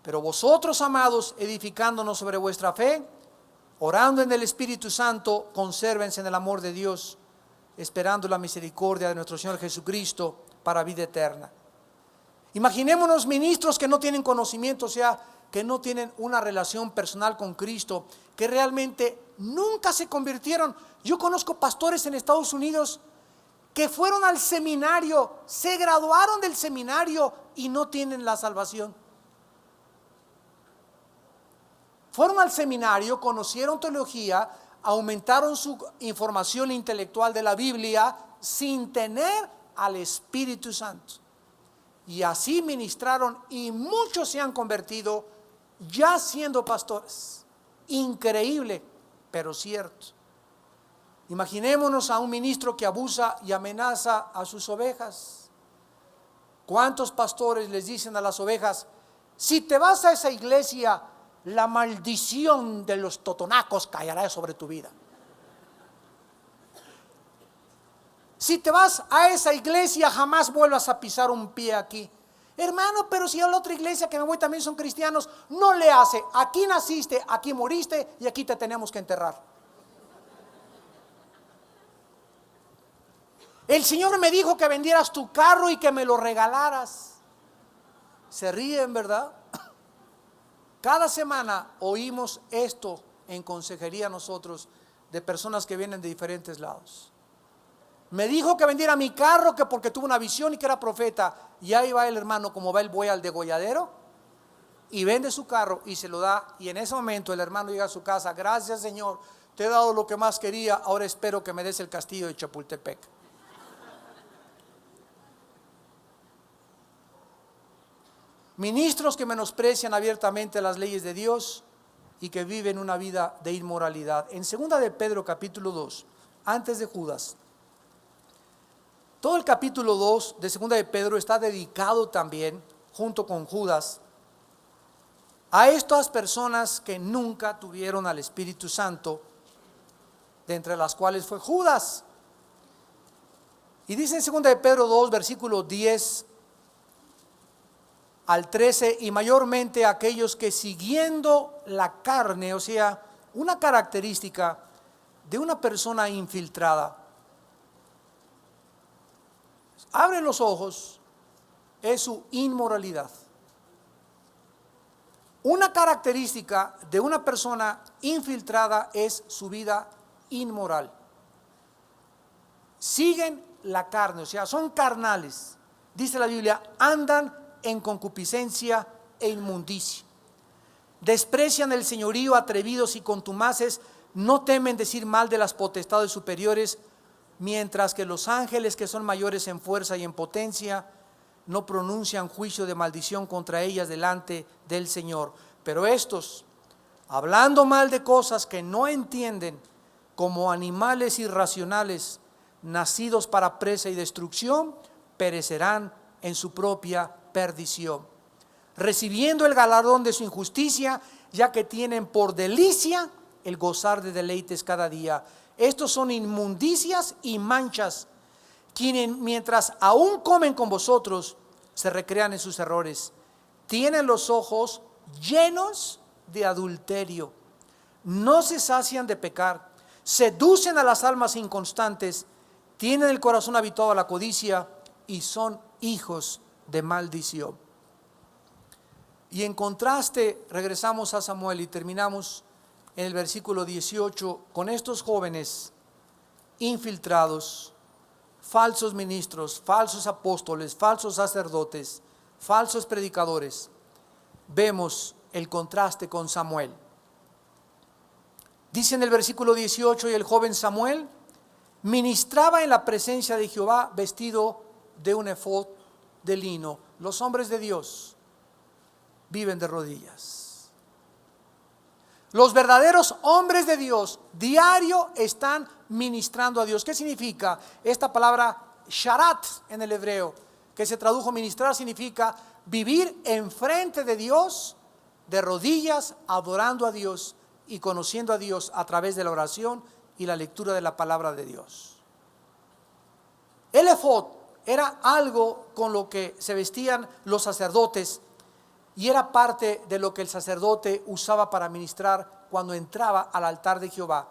Pero vosotros, amados, edificándonos sobre vuestra fe, orando en el Espíritu Santo, consérvense en el amor de Dios, esperando la misericordia de nuestro Señor Jesucristo para vida eterna. Imaginémonos ministros que no tienen conocimiento, o sea, que no tienen una relación personal con Cristo, que realmente nunca se convirtieron. Yo conozco pastores en Estados Unidos que fueron al seminario, se graduaron del seminario y no tienen la salvación. Fueron al seminario, conocieron teología, aumentaron su información intelectual de la Biblia sin tener al Espíritu Santo. Y así ministraron y muchos se han convertido ya siendo pastores. Increíble, pero cierto. Imaginémonos a un ministro que abusa y amenaza a sus ovejas. ¿Cuántos pastores les dicen a las ovejas: si te vas a esa iglesia, la maldición de los totonacos caerá sobre tu vida? Si te vas a esa iglesia, jamás vuelvas a pisar un pie aquí. Hermano, pero si a la otra iglesia que me voy también son cristianos. No le hace, aquí naciste, aquí moriste y aquí te tenemos que enterrar. El Señor me dijo que vendieras tu carro y que me lo regalaras. Se ríen, ¿verdad? Cada semana oímos esto en consejería nosotros de personas que vienen de diferentes lados. Me dijo que vendiera mi carro, que porque tuvo una visión y que era profeta. Y ahí va el hermano, como va el buey al degolladero, y vende su carro y se lo da. Y en ese momento el hermano llega a su casa: gracias, Señor, te he dado lo que más quería, ahora espero que me des el castillo de Chapultepec. Ministros que menosprecian abiertamente las leyes de Dios y que viven una vida de inmoralidad. En 2 de Pedro capítulo 2, antes de Judas, todo el capítulo 2 de 2 de Pedro está dedicado también, junto con Judas, a estas personas que nunca tuvieron al Espíritu Santo, de entre las cuales fue Judas. Y dice en 2 de Pedro 2, versículo 10 al 13, y mayormente aquellos que siguiendo la carne, o sea, una característica de una persona infiltrada. Abre los ojos, es su inmoralidad. Una característica de una persona infiltrada es su vida inmoral. Siguen la carne, o sea, son carnales. Dice la Biblia: andan en concupiscencia e inmundicia. Desprecian el señorío, atrevidos y contumaces, no temen decir mal de las potestades superiores, mientras que los ángeles, que son mayores en fuerza y en potencia, no pronuncian juicio de maldición contra ellas delante del Señor. Pero estos, hablando mal de cosas que no entienden, como animales irracionales, nacidos para presa y destrucción, perecerán en su propia perdición, recibiendo el galardón de su injusticia, ya que tienen por delicia el gozar de deleites cada día. Estos son inmundicias y manchas, quienes mientras aún comen con vosotros, se recrean en sus errores. Tienen los ojos llenos de adulterio, no se sacian de pecar, seducen a las almas inconstantes, tienen el corazón habituado a la codicia y son hijos de maldición. Y en contraste, regresamos a Samuel y terminamos en el versículo 18 con estos jóvenes infiltrados, falsos ministros, falsos apóstoles, falsos sacerdotes, falsos predicadores. Vemos el contraste con Samuel. Dice en el versículo 18: y el joven Samuel ministraba en la presencia de Jehová vestido de un efod de lino. Los hombres de Dios viven de rodillas. Los verdaderos hombres de Dios diario están ministrando a Dios. ¿Qué significa esta palabra sharat en el hebreo? Que se tradujo ministrar, significa vivir enfrente de Dios, de rodillas, adorando a Dios y conociendo a Dios a través de la oración y la lectura de la palabra de Dios. El efod era algo con lo que se vestían los sacerdotes y era parte de lo que el sacerdote usaba para ministrar cuando entraba al altar de Jehová.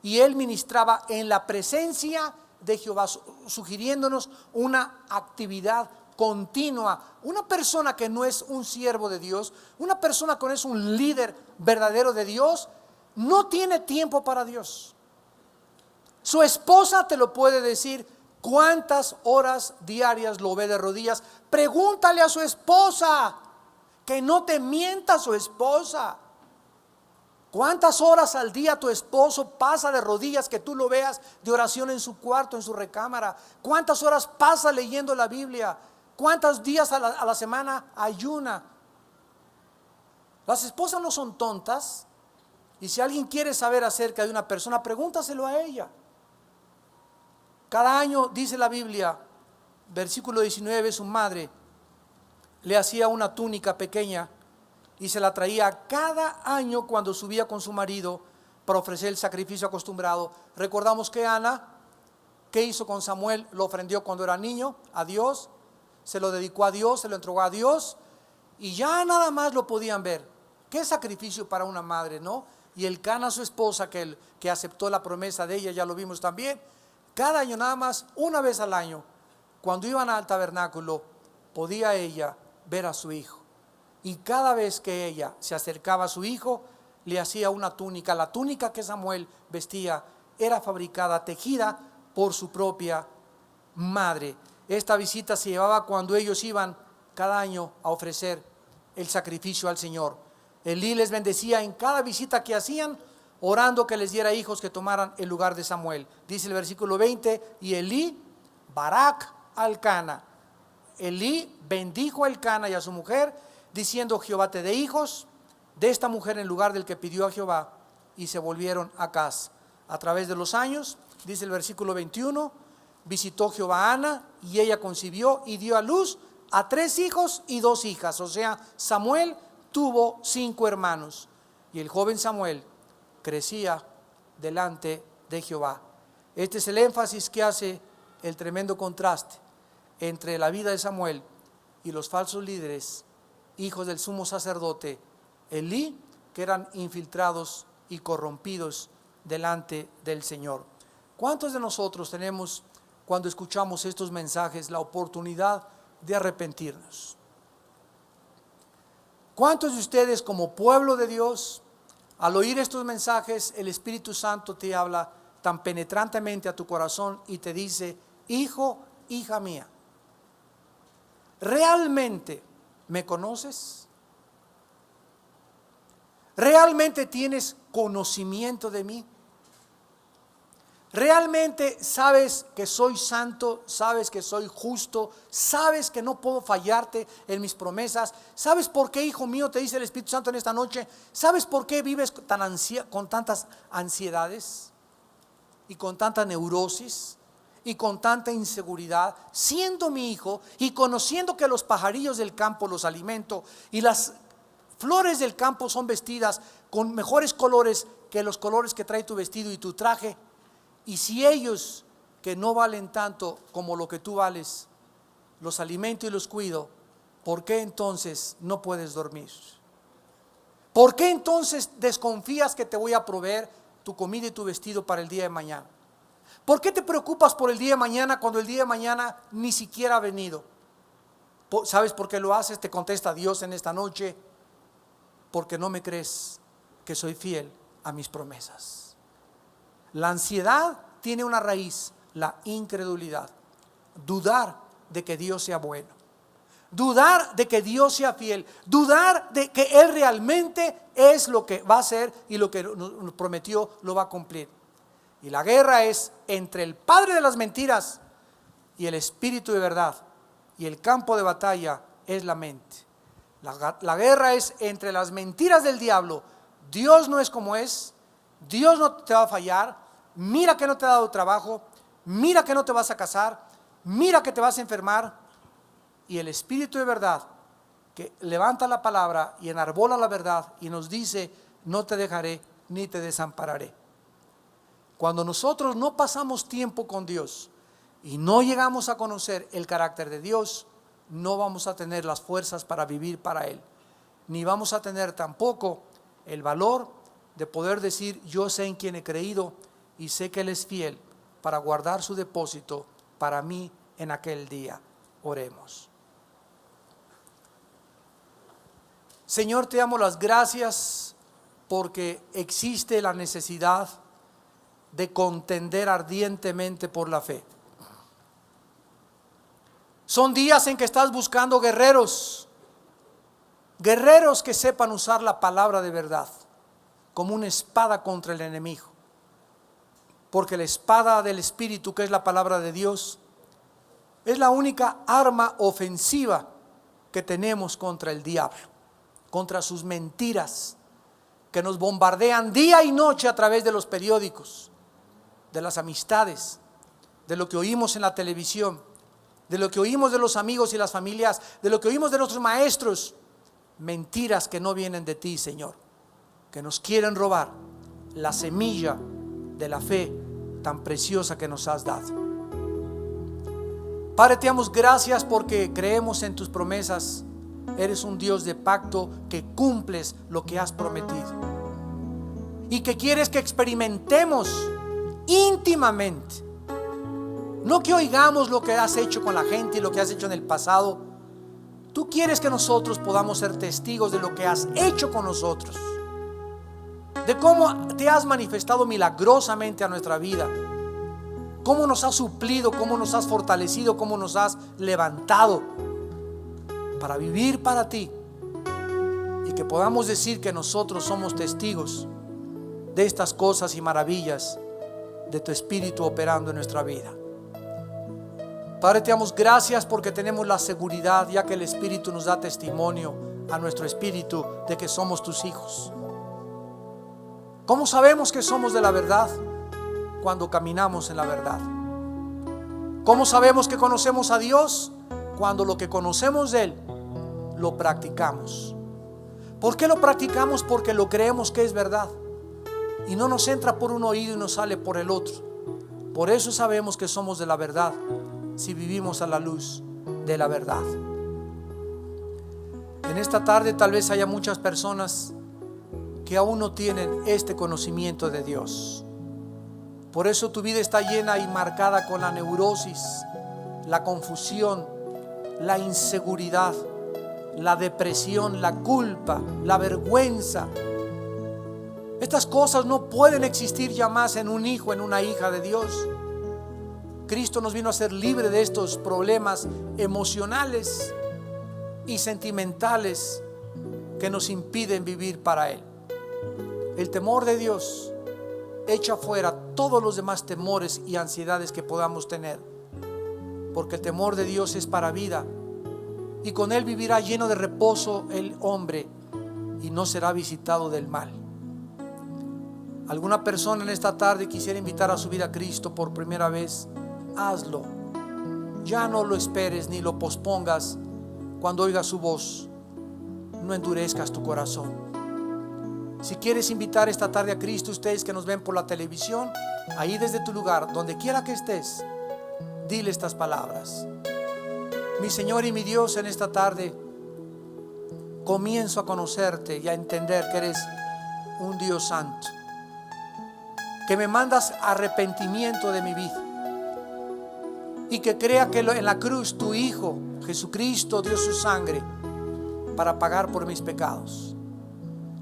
Y él ministraba en la presencia de Jehová, sugiriéndonos una actividad continua. Una persona que no es un siervo de Dios, una persona que no es un líder verdadero de Dios, no tiene tiempo para Dios. Su esposa te lo puede decir, cuántas horas diarias lo ve de rodillas. Pregúntale a su esposa, que no te mienta su esposa. ¿Cuántas horas al día tu esposo pasa de rodillas, que tú lo veas de oración en su cuarto, en su recámara? ¿Cuántas horas pasa leyendo la Biblia? ¿Cuántos días a la semana ayuna? Las esposas no son tontas. Y si alguien quiere saber acerca de una persona, pregúntaselo a ella. Cada año, dice la Biblia, versículo 19, su madre le hacía una túnica pequeña y se la traía cada año cuando subía con su marido para ofrecer el sacrificio acostumbrado. Recordamos que Ana, ¿qué hizo con Samuel? Lo ofrendió cuando era niño a Dios, se lo dedicó a Dios, se lo entregó a Dios y ya nada más lo podían ver. ¿Qué sacrificio para una madre, no? Y Elcana, su esposa, que aceptó la promesa de ella, ya lo vimos también, cada año nada más, una vez al año, cuando iban al tabernáculo, podía ella ver a su hijo. Y cada vez que ella se acercaba a su hijo, le hacía una túnica. La túnica que Samuel vestía era fabricada, tejida por su propia madre. Esta visita se llevaba cuando ellos iban cada año a ofrecer el sacrificio al Señor. Elí les bendecía en cada visita que hacían, orando que les diera hijos que tomaran el lugar de Samuel. Dice el versículo 20, y Elí Barak al Cana. Elí bendijo a Elcana y a su mujer, diciendo: Jehová te dé hijos de esta mujer en lugar del que pidió a Jehová. Y se volvieron a casa. A través de los años, dice el versículo 21, visitó Jehová a Ana y ella concibió y dio a luz a 3 hijos y 2 hijas. O sea, Samuel tuvo 5 hermanos. Y el joven Samuel crecía delante de Jehová. Este es el énfasis que hace el tremendo contraste entre la vida de Samuel y los falsos líderes, hijos del sumo sacerdote Elí, que eran infiltrados y corrompidos delante del Señor. ¿Cuántos de nosotros tenemos, cuando escuchamos estos mensajes, la oportunidad de arrepentirnos? ¿Cuántos de ustedes, como pueblo de Dios, al oír estos mensajes, el Espíritu Santo te habla tan penetrantemente a tu corazón y te dice: hijo, hija mía, ¿realmente me conoces? ¿Realmente tienes conocimiento de mí? ¿Realmente sabes que soy santo? ¿Sabes que soy justo? ¿Sabes que no puedo fallarte en mis promesas? ¿Sabes por qué, hijo mío, te dice el Espíritu Santo en esta noche? ¿Sabes por qué vives con tantas ansiedades y con tanta neurosis y con tanta inseguridad, siendo mi hijo y conociendo que los pajarillos del campo los alimento y las flores del campo son vestidas con mejores colores que los colores que trae tu vestido y tu traje? Y si ellos, que no valen tanto como lo que tú vales, los alimento y los cuido, ¿por qué entonces no puedes dormir? ¿Por qué entonces desconfías que te voy a proveer tu comida y tu vestido para el día de mañana? ¿Por qué te preocupas por el día de mañana cuando el día de mañana ni siquiera ha venido? ¿Sabes por qué lo haces? Te contesta Dios en esta noche: porque no me crees que soy fiel a mis promesas. La ansiedad tiene una raíz, la incredulidad. Dudar de que Dios sea bueno, dudar de que Dios sea fiel, dudar de que Él realmente es lo que va a hacer y lo que nos prometió lo va a cumplir. Y la guerra es entre el padre de las mentiras y el espíritu de verdad, y el campo de batalla es la mente. La guerra es entre las mentiras del diablo. Dios no es como es, Dios no te va a fallar, mira que no te ha dado trabajo, mira que no te vas a casar, mira que te vas a enfermar. Y el espíritu de verdad, que levanta la palabra y enarbola la verdad y nos dice: no te dejaré ni te desampararé. Cuando nosotros no pasamos tiempo con Dios y no llegamos a conocer el carácter de Dios, no vamos a tener las fuerzas para vivir para Él, ni vamos a tener tampoco el valor de poder decir: yo sé en quién he creído y sé que Él es fiel para guardar su depósito para mí en aquel día. Oremos. Señor, te damos las gracias porque existe la necesidad de contender ardientemente por la fe. Son días en que estás buscando guerreros que sepan usar la palabra de verdad como una espada contra el enemigo. Porque la espada del Espíritu, que es la palabra de Dios, es la única arma ofensiva que tenemos contra el diablo, contra sus mentiras que nos bombardean día y noche a través de los periódicos, de las amistades, de lo que oímos en la televisión, de lo que oímos de los amigos y las familias, de lo que oímos de nuestros maestros. Mentiras que no vienen de ti, Señor, que nos quieren robar la semilla de la fe tan preciosa que nos has dado. Padre, te damos gracias porque creemos en tus promesas. Eres un Dios de pacto que cumples lo que has prometido y que quieres que experimentemos íntimamente. No que oigamos lo que has hecho con la gente y lo que has hecho en el pasado. Tú quieres que nosotros podamos ser testigos de lo que has hecho con nosotros, de cómo te has manifestado milagrosamente a nuestra vida, cómo nos has suplido, cómo nos has fortalecido, cómo nos has levantado para vivir para ti, y que podamos decir que nosotros somos testigos de estas cosas y maravillas de tu Espíritu operando en nuestra vida. Padre, te damos gracias porque tenemos la seguridad, ya que el Espíritu nos da testimonio a nuestro espíritu de que somos tus hijos. ¿Cómo sabemos que somos de la verdad? Cuando caminamos en la verdad. ¿Cómo sabemos que conocemos a Dios? Cuando lo que conocemos de Él lo practicamos. ¿Por qué lo practicamos? Porque lo creemos que es verdad y no nos entra por un oído y nos sale por el otro. Por eso sabemos que somos de la verdad, si vivimos a la luz de la verdad. En esta tarde tal vez haya muchas personas que aún no tienen este conocimiento de Dios. Por eso tu vida está llena y marcada con la neurosis, la confusión, la inseguridad, la depresión, la culpa, la vergüenza. Estas cosas no pueden existir ya más en un hijo, en una hija de Dios. Cristo nos vino a ser libre de estos problemas emocionales y sentimentales que nos impiden vivir para Él. El temor de Dios echa fuera todos los demás temores y ansiedades que podamos tener, porque el temor de Dios es para vida, y con Él vivirá lleno de reposo el hombre y no será visitado del mal. Alguna persona en esta tarde quisiera invitar a su vida a Cristo por primera vez. Hazlo. Ya no lo esperes ni lo pospongas. Cuando oigas su voz, no endurezcas tu corazón. Si quieres invitar esta tarde a Cristo, ustedes que nos ven por la televisión, ahí desde tu lugar, donde quiera que estés, dile estas palabras: mi Señor y mi Dios, en esta tarde comienzo a conocerte y a entender que eres un Dios santo, que me mandas arrepentimiento de mi vida, y que crea que en la cruz tu Hijo Jesucristo dio su sangre para pagar por mis pecados.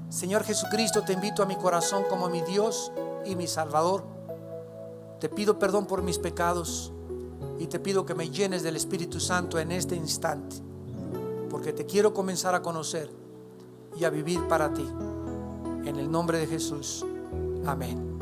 Señor Jesucristo, te invito a mi corazón como mi Dios y mi Salvador. Te pido perdón por mis pecados y te pido que me llenes del Espíritu Santo en este instante, porque te quiero comenzar a conocer y a vivir para ti. En el nombre de Jesús. Amén.